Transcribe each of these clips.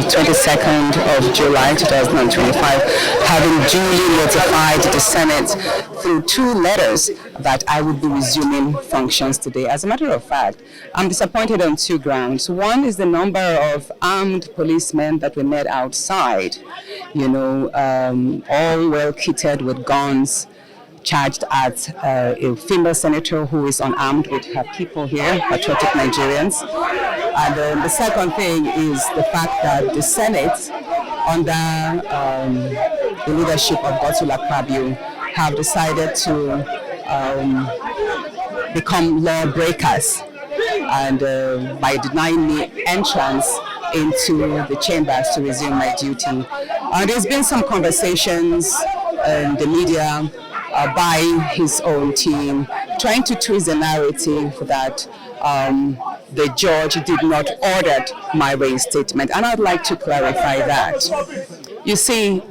22nd of July 2025, having duly notified the Senate through 2 letters that I would be resuming functions today. As a matter of fact, I'm disappointed on 2 grounds. One is the number of armed policemen that we met outside, all well kitted with guns, charged at a female senator who is unarmed with her people here, patriotic Nigerians. And the second thing is the fact that the Senate, under the leadership of Godswill Akpabio, have decided to become lawbreakers and by denying me entrance into the chambers to resume my duty. There's been some conversations in the media by his own team, trying to twist the narrative that the judge did not order my reinstatement, and I'd like to clarify that. You see,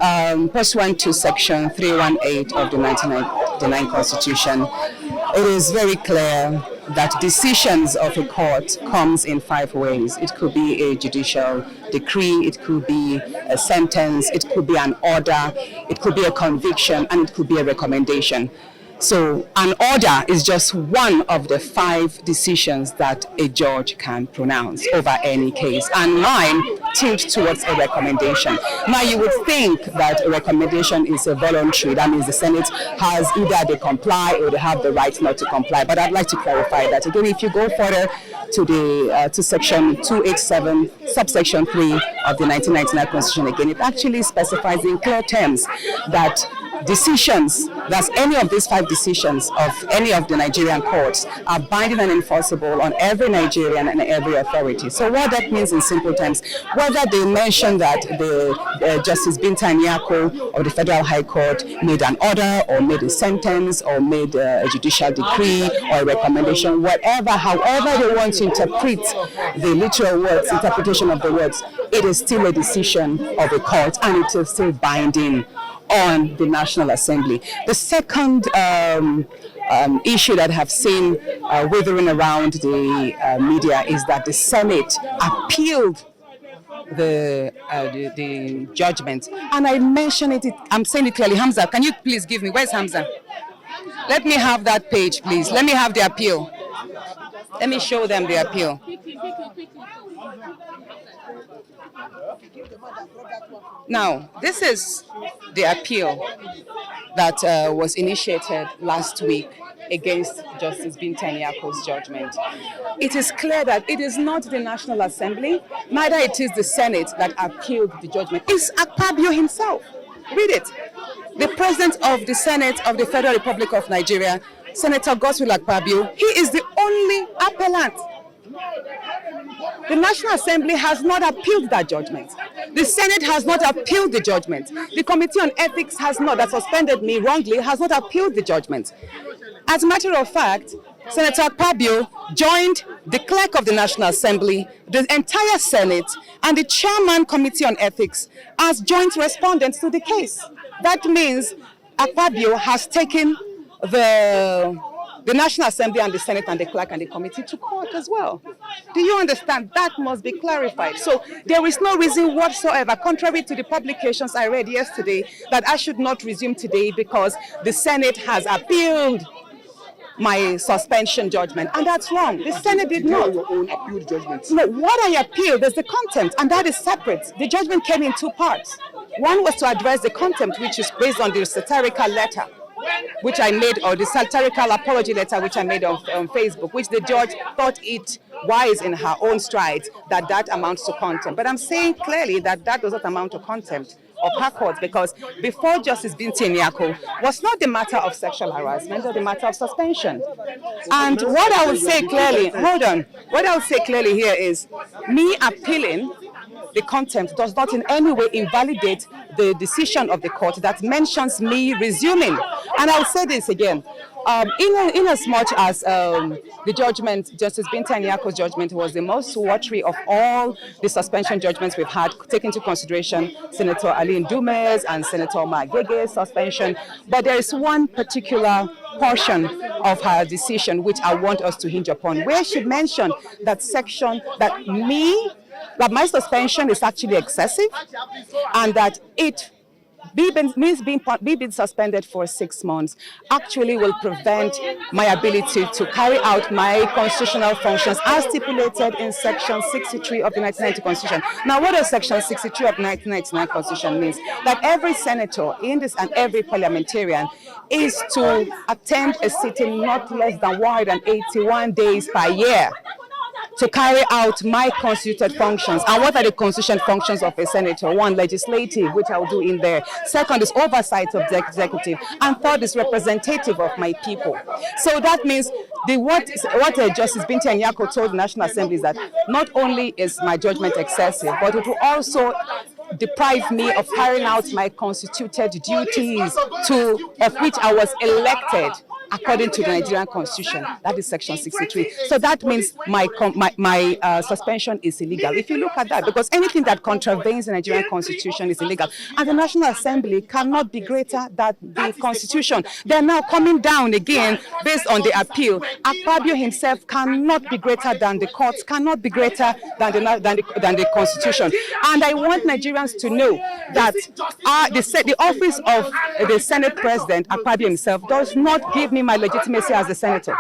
pursuant to Section 318 of the 1999 Constitution, it is very clear that decisions of a court comes in 5 ways. It could be a judicial decree, it could be a sentence, it could be an order, it could be a conviction, and it could be a recommendation. So an order is just one of the 5 decisions that a judge can pronounce over any case, and mine tilts towards a recommendation. Now you would think that a recommendation is a voluntary, that means the Senate has either they comply or they have the right not to comply, but I'd like to clarify that. Again, if you go further to the to section 287 subsection 3 of the 1999 Constitution, again, it actually specifies in clear terms that decisions, that's any of these 5 decisions of any of the Nigerian courts, are binding and enforceable on every Nigerian and every authority. So what that means in simple terms, whether they mention that the Justice Binta Nyako of the Federal High Court made an order or made a sentence or made a judicial decree or a recommendation, whatever, however they want to interpret the literal words, interpretation of the words, it is still a decision of a court and it is still binding on the National Assembly. The second issue that I have seen withering around the media is that the Senate appealed the judgment, and I mentioned it. I'm saying it clearly. Hamza, can you please give me? Where's Hamza? Let me have that page, please. Let me have the appeal. Let me show them the appeal. Now, this is the appeal that was initiated last week against Justice Binta Nyako's judgment. It is clear that it is not the National Assembly, neither it is the Senate that appealed the judgment. It's Akpabio himself. Read it. The President of the Senate of the Federal Republic of Nigeria, Senator Godswill Akpabio, he is the only appellant. The National Assembly has not appealed that judgment. The Senate has not appealed the judgment. The Committee on Ethics has not, that suspended me wrongly, has not appealed the judgment. As a matter of fact, Senator Akpabio joined the clerk of the National Assembly, the entire Senate, and the chairman Committee on Ethics as joint respondents to the case. That means Akpabio has taken the National Assembly and the Senate and the clerk and the committee to court as well. Do you understand? That must be clarified. So there is no reason whatsoever, contrary to the publications I read yesterday, that I should not resume today because the Senate has appealed my suspension judgment, and that's wrong. The Senate did not. Your own appealed judgment. No, what I appealed, there's the contempt, and that is separate. The judgment came in 2 parts. One was to address the contempt, which is based on the satirical letter which I made, or the satirical apology letter which I made on Facebook, which the judge thought it wise in her own stride that amounts to contempt. But I'm saying clearly that does not amount to contempt of her court, because before Justice Binta Nyako was not the matter of sexual harassment or the matter of suspension. And what I would say clearly, hold on, what I would say clearly here is me appealing the contempt does not in any way invalidate the decision of the court that mentions me resuming. And I'll say this again, in as much as the judgment, Justice Binta Nyako's judgment, was the most watery of all the suspension judgments we've had, taking into consideration Senator Ali Ndume's and Senator Omar Gege's suspension. But there is one particular portion of her decision which I want us to hinge upon, where she mentioned that section, that me that my suspension is actually excessive, and that it being suspended for 6 months actually will prevent my ability to carry out my constitutional functions as stipulated in Section 63 of the 1990 Constitution. Now, what does Section 63 of the 1999 Constitution mean? That every senator in this and every parliamentarian is to attend a sitting not less than 181 days per year to carry out my constituted functions. And what are the constitutional functions of a senator? One, legislative, which I'll do in there. Second is oversight of the executive. And third is representative of my people. So that means what Justice Binta Nyako told the National Assembly is that not only is my judgment excessive, but it will also deprive me of carrying out my constituted duties of which I was elected according to the Nigerian Constitution. That is Section 63. So that means my suspension is illegal. If you look at that, because anything that contravenes the Nigerian Constitution is illegal, and the National Assembly cannot be greater than the Constitution. They're now coming down again based on the appeal. Akpabio himself cannot be greater than the courts, cannot be greater than the Constitution. And I want Nigerians to know that the office of the Senate President, Akpabio himself, does not give me my legitimacy as a senator.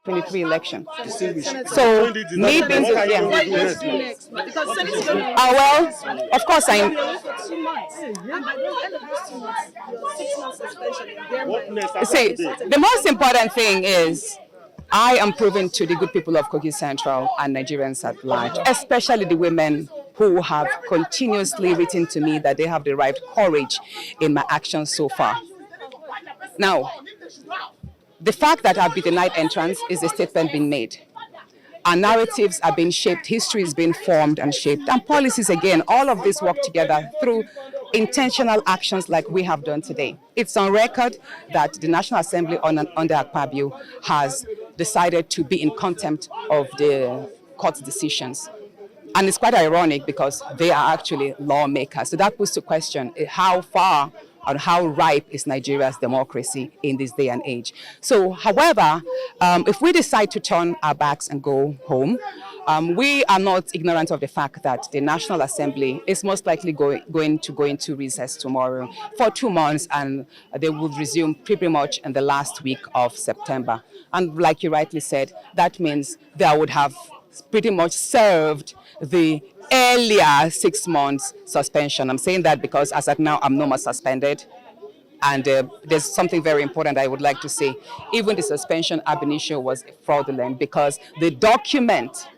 '23 election. So me being well, of course see, the most important thing is I am proving to the good people of Kogi Central and Nigerians at large, especially the women who have continuously written to me that they have the right courage in my actions so far. Now, the fact that I've been denied entrance is a statement being made. Our narratives are being shaped, history is being formed and shaped, and policies, again, all of this work together through intentional actions like we have done today. It's on record that the National Assembly under Akpabio has decided to be in contempt of the court's decisions. And it's quite ironic because they are actually lawmakers. So that puts to question how far and how ripe is Nigeria's democracy in this day and age. So, however, if we decide to turn our backs and go home, we are not ignorant of the fact that the National Assembly is most likely going to go into recess tomorrow for 2 months, and they will resume pretty much in the last week of September. And like you rightly said, that means they would have pretty much served the earlier 6 months suspension. I'm saying that because as of now, I'm no more suspended. And there's something very important I would like to say. Even the suspension ab initio was fraudulent because the document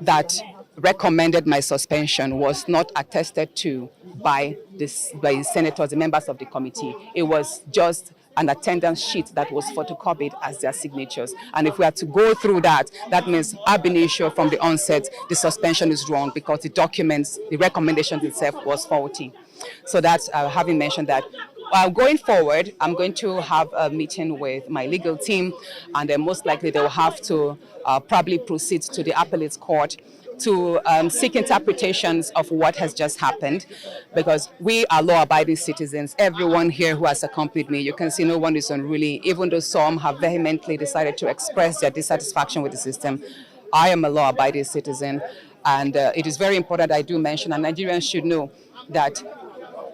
that recommended my suspension was not attested to by the senators, the members of the committee. It was just an attendance sheet that was photocopied as their signatures. And if we are to go through that, that means ab initio from the onset, the suspension is wrong because the documents, the recommendation itself was faulty. So that's having mentioned that. Going forward, I'm going to have a meeting with my legal team, and then most likely they will have to probably proceed to the appellate court to seek interpretations of what has just happened, because we are law-abiding citizens. Everyone here who has accompanied me, you can see no one is unruly, even though some have vehemently decided to express their dissatisfaction with the system. I am a law-abiding citizen, and it is very important I do mention, and Nigerians should know that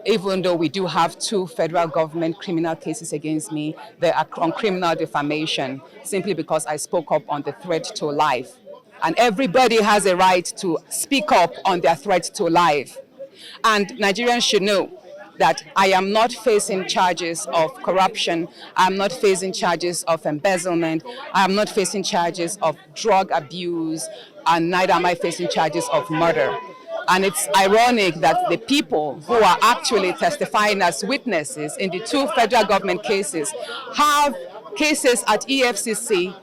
even though we do have 2 federal government criminal cases against me, they are on criminal defamation simply because I spoke up on the threat to life. And everybody has a right to speak up on their threat to life. And Nigerians should know that I am not facing charges of corruption, I'm not facing charges of embezzlement, I'm not facing charges of drug abuse, and neither am I facing charges of murder. And it's ironic that the people who are actually testifying as witnesses in the 2 federal government cases have cases at EFCC,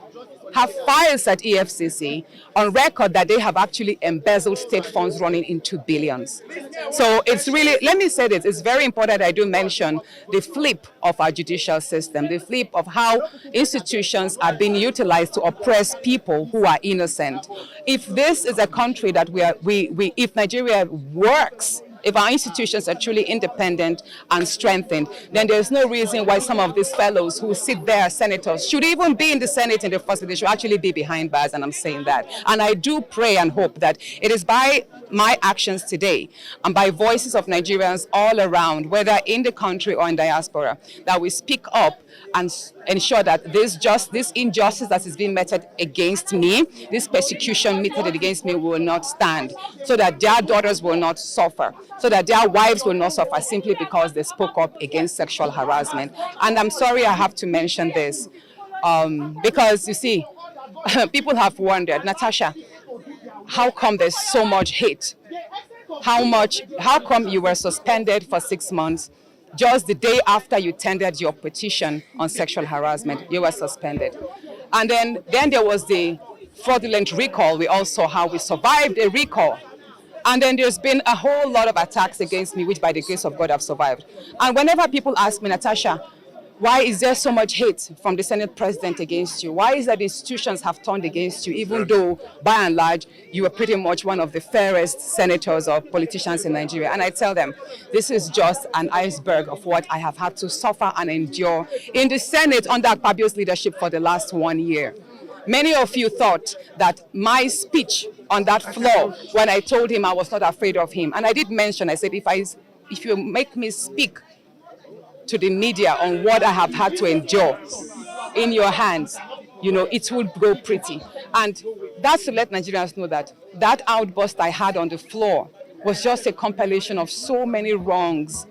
have files at EFCC on record that they have actually embezzled state funds running into billions. So it's really, let me say this, it's very important I do mention the flip of our judicial system, the flip of how institutions are being utilized to oppress people who are innocent. If this is a country that if Nigeria works, if our institutions are truly independent and strengthened, then there's no reason why some of these fellows who sit there as senators should even be in the Senate in the first place. They should actually be behind bars, and I'm saying that. And I do pray and hope that it is by my actions today and by voices of Nigerians all around, whether in the country or in diaspora, that we speak up and ensure that this injustice that is being meted against me, this persecution meted against me will not stand, so that their daughters will not suffer, so that their wives will not suffer simply because they spoke up against sexual harassment. And I'm sorry I have to mention this, because you see, people have wondered, Natasha, how come there's so much hate? How come you were suspended for 6 months? Just the day after you tendered your petition on sexual harassment, you were suspended. And then there was the fraudulent recall. We all saw how we survived a recall. And then there's been a whole lot of attacks against me, which by the grace of God I've survived. And whenever people ask me, Natasha, why is there so much hate from the Senate President against you? Why is that the institutions have turned against you, even though, by and large, you are pretty much one of the fairest senators or politicians in Nigeria? And I tell them, this is just an iceberg of what I have had to suffer and endure in the Senate under Akpabio's leadership for the last 1 year. Many of you thought that my speech on that floor, when I told him I was not afraid of him, and I did mention, I said, if you make me speak to the media on what I have had to endure in your hands, it will go pretty. And that's to let Nigerians know that that outburst I had on the floor was just a compilation of so many wrongs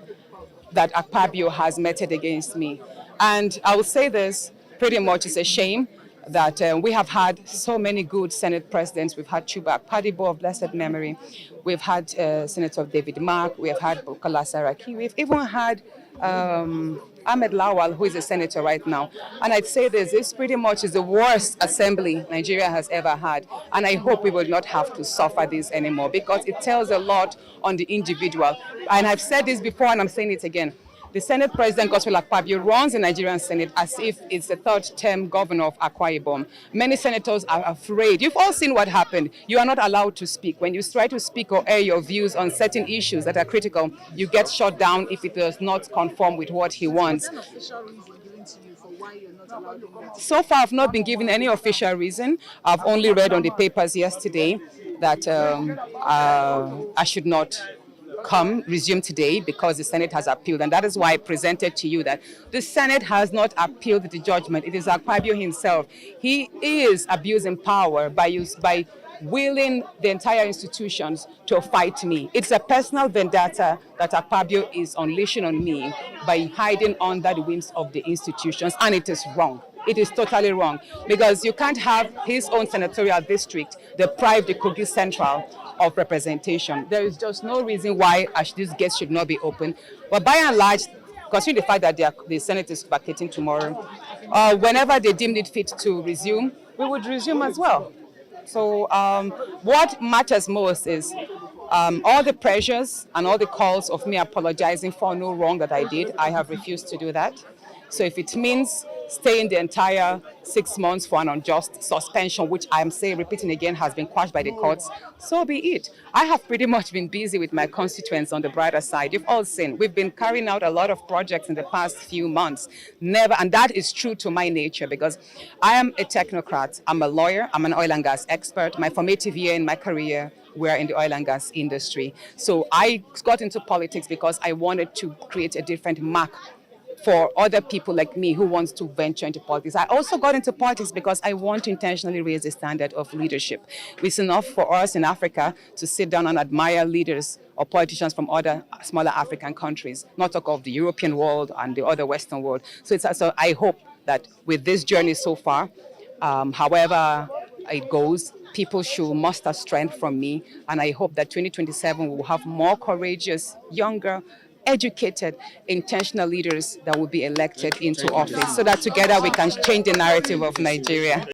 that Akpabio has meted against me. And I will say this, pretty much it's a shame that we have had so many good Senate presidents. We've had Chuba Akpadibo of blessed memory. We've had Senator David Mark. We have had Bukola Saraki. We've even had Ahmed Lawal, who is a senator right now. And I'd say this pretty much is the worst assembly Nigeria has ever had. And I hope we will not have to suffer this anymore, because it tells a lot on the individual. And I've said this before and I'm saying it again. The Senate President, Godswill Akpabio, runs the Nigerian Senate as if it's the third-term governor of Akwa Ibom. Many senators are afraid. You've all seen what happened. You are not allowed to speak. When you try to speak or air your views on certain issues that are critical, you get shut down if it does not conform with what he wants. So far, I've not been given any official reason. I've only read on the papers yesterday that I should not resume today because the Senate has appealed. And that is why I presented to you that the Senate has not appealed the judgment. It is Akpabio himself. He is abusing power by willing the entire institutions to fight me. It's a personal vendetta that Akpabio is unleashing on me by hiding under the wings of the institutions, and it is wrong. It is totally wrong, because you can't have his own senatorial district deprive the Kogi Central of representation. There is just no reason why these gates should not be open. But by and large, considering the fact that the Senate is vacating tomorrow, whenever they deem it fit to resume, we would resume as well. So what matters most is all the pressures and all the calls of me apologizing for no wrong that I did. I have refused to do that. So if it means staying the entire 6 months for an unjust suspension, which I'm repeating again, has been quashed by the courts, so be it. I have pretty much been busy with my constituents on the brighter side. You've all seen, we've been carrying out a lot of projects in the past few months. And that is true to my nature, because I am a technocrat. I'm a lawyer. I'm an oil and gas expert. My formative year in my career were in the oil and gas industry. So I got into politics because I wanted to create a different mark for other people like me who wants to venture into politics. I also got into politics because I want to intentionally raise the standard of leadership. It's enough for us in Africa to sit down and admire leaders or politicians from other smaller African countries, not talk of the European world and the other Western world. So I hope that with this journey so far, however it goes, people should muster strength from me. And I hope that 2027 we will have more courageous, younger, educated, intentional leaders that will be elected into office, so that together we can change the narrative of Nigeria.